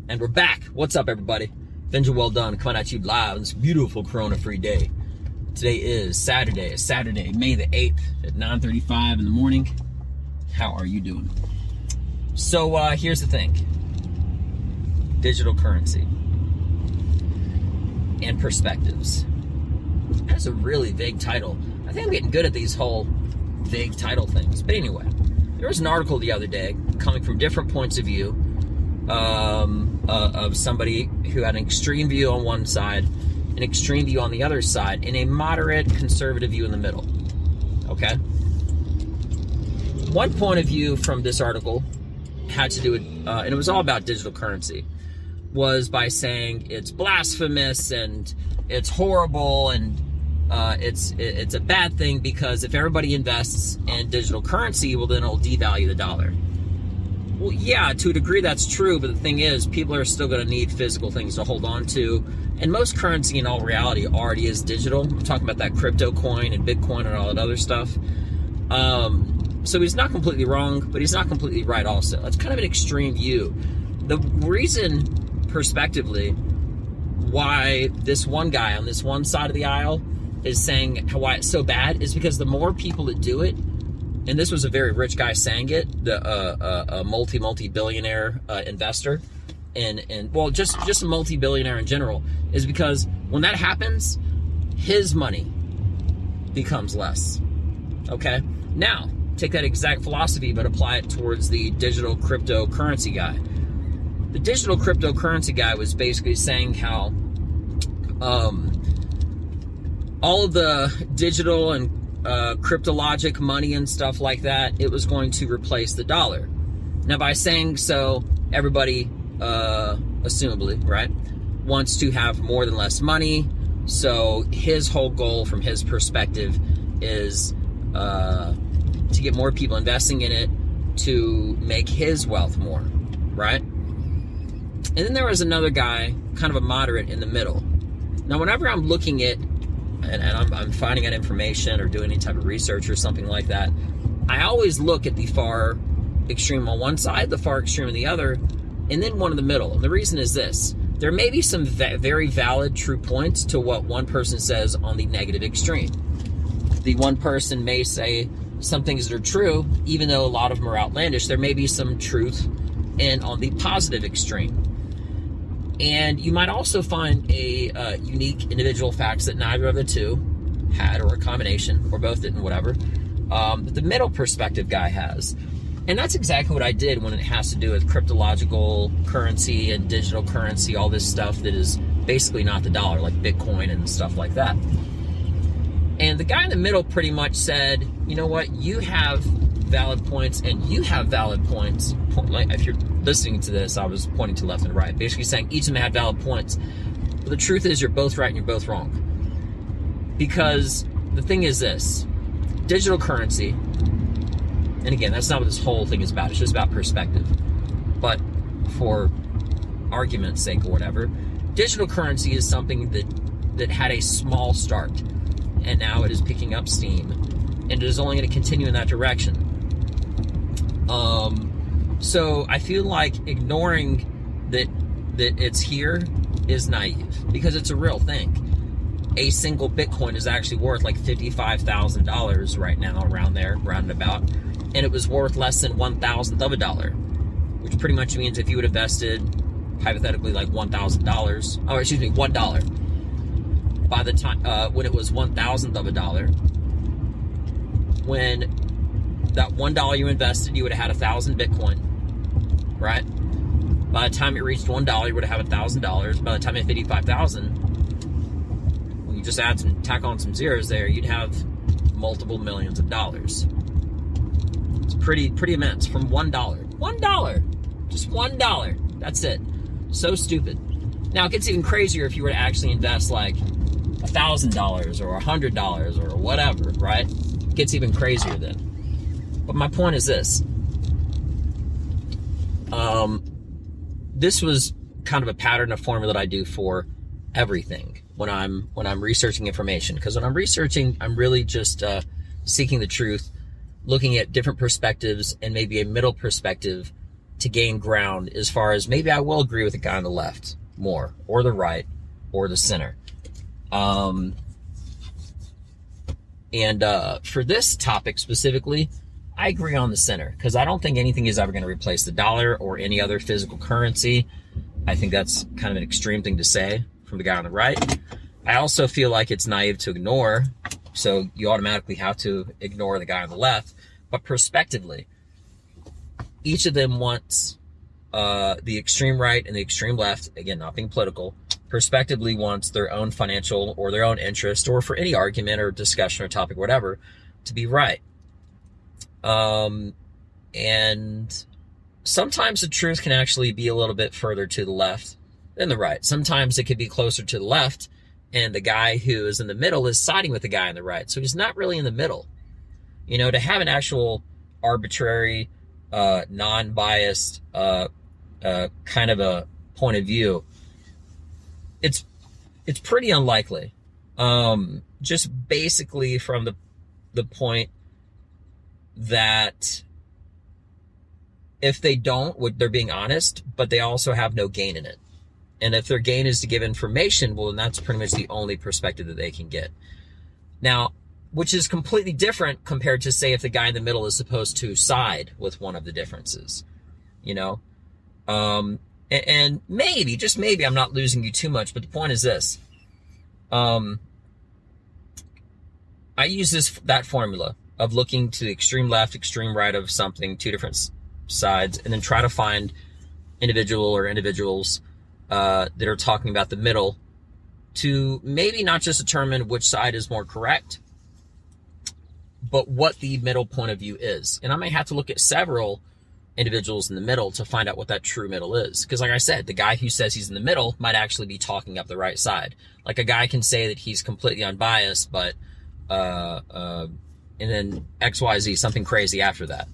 And we're back. What's up, everybody? Benja Welldone coming at you live on this beautiful Corona-free day. Today is Saturday, May the 8th at 9:35 in the morning. How are you doing? So here's the thing. Digital currency and perspectives. That's a really vague title. I think I'm getting good at these whole vague title things. But anyway, there was an article the other day coming from different points of view of somebody who had an extreme view on one side, an extreme view on the other side, and a moderate conservative view in the middle. Okay? One point of view from this article had to do with, and it was all about digital currency, was by saying it's blasphemous and it's horrible and it's a bad thing because if everybody invests in digital currency, well, then it'll devalue the dollar. Well, yeah, to a degree that's true, but the thing is, people are still going to need physical things to hold on to, and most currency in all reality already is digital. I'm talking about that crypto coin and Bitcoin and all that other stuff. So he's not completely wrong, but he's not completely right also. That's kind of an extreme view. The reason, prospectively, why this one guy on this one side of the aisle is saying why it's so bad is because the more people that do it, and this was a very rich guy saying it, a multi-billionaire investor, and well, just a multi-billionaire in general, is because when that happens, his money becomes less. Okay? Now, take that exact philosophy, but apply it towards the digital cryptocurrency guy. The digital cryptocurrency guy was basically saying how all of the digital and cryptologic money and stuff like that, it was going to replace the dollar. Now, by saying so, everybody, assumably, right, wants to have more than less money. So his whole goal from his perspective is to get more people investing in it to make his wealth more, right? And then there was another guy, kind of a moderate in the middle. Now, whenever I'm looking at and I'm finding out information or doing any type of research or something like that, I always look at the far extreme on one side, the far extreme on the other, and then one in the middle. And the reason is this. There may be some very valid, true points to what one person says on the negative extreme. The one person may say some things that are true, even though a lot of them are outlandish. There may be some truth on the positive extreme. And you might also find a unique individual facts that neither of the two had, or a combination, or both didn't, whatever, that the middle perspective guy has. And that's exactly what I did when it has to do with cryptological currency and digital currency, all this stuff that is basically not the dollar, like Bitcoin and stuff like that. And the guy in the middle pretty much said, you know what, you have valid points and you have valid points. Like, if you're listening to this, I was pointing to left and right, basically saying each of them had valid points. But the truth is you're both right and you're both wrong. Because the thing is this, digital currency, and again, that's not what this whole thing is about, it's just about perspective. But for argument's sake or whatever, digital currency is something that had a small start, and now it is picking up steam, and it is only going to continue in that direction. So I feel like ignoring that it's here is naive, because it's a real thing. A single Bitcoin is actually worth like $55,000 right now, around there, roundabout, and it was worth less than 1,000th of a dollar, which pretty much means if you would have invested hypothetically like $1,000, or excuse me, $1, by the time when it was 1,000th of a dollar, when that $1 you invested, you would have had 1,000 Bitcoin, right? By the time it reached $1, you would have $1,000. By the time it hit 55,000, when you just tack on some zeros there, you'd have multiple millions of dollars. It's pretty immense from $1. $1, just $1. That's it. So stupid. Now it gets even crazier if you were to actually invest like $1,000 or $100 or whatever, right? It gets even crazier then. But my point is this. This was kind of a pattern, a formula that I do for everything when I'm researching information. Because when I'm researching, I'm really just seeking the truth, looking at different perspectives and maybe a middle perspective to gain ground as far as maybe I will agree with the guy on the left more, or the right, or the center. For this topic specifically, I agree on the center, because I don't think anything is ever going to replace the dollar or any other physical currency. I think that's kind of an extreme thing to say from the guy on the right. I also feel like it's naive to ignore, so you automatically have to ignore the guy on the left. But prospectively, each of them wants the extreme right and the extreme left, again, not being political, prospectively wants their own financial or their own interest, or for any argument or discussion or topic, whatever, to be right. And sometimes the truth can actually be a little bit further to the left than the right. Sometimes it could be closer to the left, and the guy who is in the middle is siding with the guy on the right. So he's not really in the middle. You know, to have an actual arbitrary, non-biased kind of a point of view, it's pretty unlikely. Just basically from the point that if they don't, they're being honest, but they also have no gain in it. And if their gain is to give information, well, then that's pretty much the only perspective that they can get. Now, which is completely different compared to, say, if the guy in the middle is supposed to side with one of the differences, you know? And maybe, just maybe, I'm not losing you too much, but the point is this. I use that formula of looking to the extreme left, extreme right of something, two different sides, and then try to find individuals that are talking about the middle, to maybe not just determine which side is more correct, but what the middle point of view is. And I may have to look at several individuals in the middle to find out what that true middle is. Because like I said, the guy who says he's in the middle might actually be talking up the right side. Like a guy can say that he's completely unbiased, but and then XYZ, something crazy after that,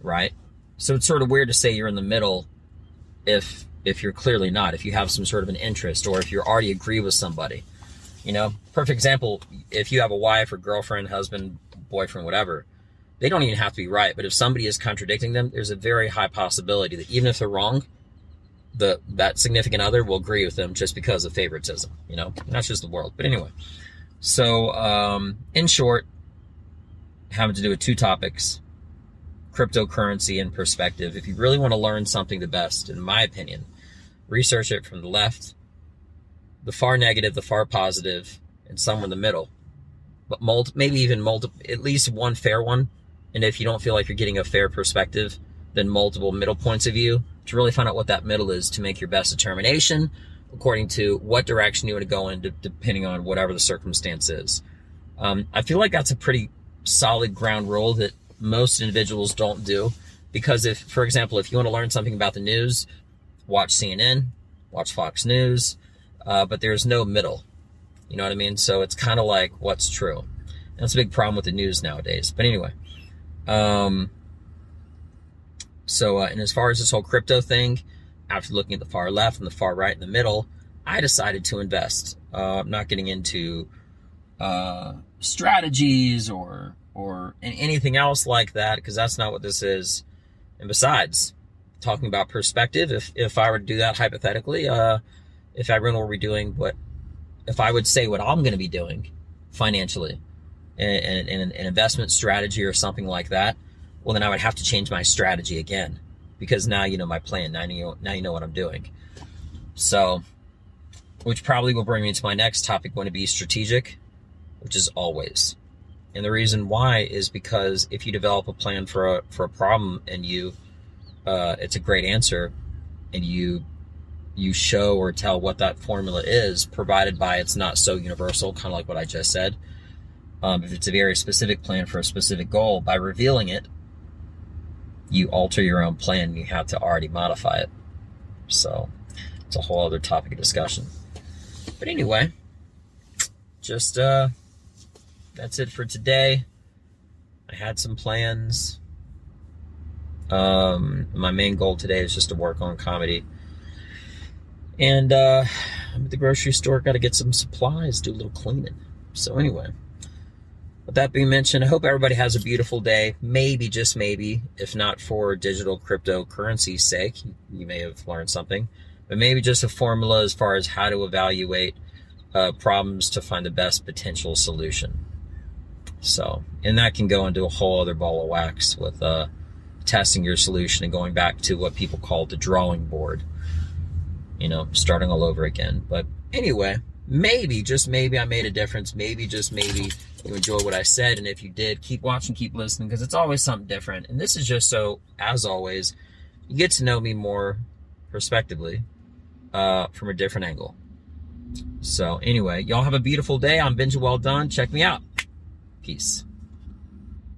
right? So it's sort of weird to say you're in the middle if you're clearly not, if you have some sort of an interest, or if you already agree with somebody. You know, perfect example, if you have a wife or girlfriend, husband, boyfriend, whatever, they don't even have to be right. But if somebody is contradicting them, there's a very high possibility that even if they're wrong, that significant other will agree with them just because of favoritism, you know? And that's just the world. But anyway, so in short, having to do with two topics, cryptocurrency and perspective. If you really want to learn something the best, in my opinion, research it from the left, the far negative, the far positive, and somewhere in the middle. But maybe even at least one fair one. And if you don't feel like you're getting a fair perspective, then multiple middle points of view to really find out what that middle is, to make your best determination according to what direction you want to go in, depending on whatever the circumstance is. I feel like that's a pretty solid ground rule that most individuals don't do, because if, for example, if you want to learn something about the news, watch CNN, watch Fox News, but there's no middle. You know what I mean? So it's kind of like, what's true? And that's a big problem with the news nowadays. But anyway, and as far as this whole crypto thing, after looking at the far left and the far right and the middle, I decided to invest. I'm not getting into strategies or anything else like that, because that's not what this is. And besides, talking about perspective, if I were to do that hypothetically, if everyone were doing if I would say what I'm going to be doing financially in an investment strategy or something like that, well, then I would have to change my strategy again, because now you know my plan. Now you know what I'm doing. So, which probably will bring me to my next topic, going to be strategic, which is always. And the reason why is because if you develop a plan for a problem and it's a great answer, and you show or tell what that formula is, provided by it's not so universal, kind of like what I just said. If it's a very specific plan for a specific goal, by revealing it, you alter your own plan. You have to already modify it. So it's a whole other topic of discussion. But anyway, just that's it for today. I had some plans. My main goal today is just to work on comedy. And I'm at the grocery store, got to get some supplies, do a little cleaning. So anyway, With that being mentioned, I hope everybody has a beautiful day. Maybe, just maybe, if not for digital cryptocurrency's sake, you may have learned something, but maybe just a formula as far as how to evaluate problems to find the best potential solution. So, and that can go into a whole other ball of wax with testing your solution and going back to what people call the drawing board, starting all over again. But anyway, maybe, just maybe I made a difference. Maybe, just maybe you enjoy what I said. And if you did, keep watching, keep listening, because it's always something different. And this is just so, as always, you get to know me more prospectively from a different angle. So anyway, y'all have a beautiful day. I'm Benja Welldone. Check me out. Peace.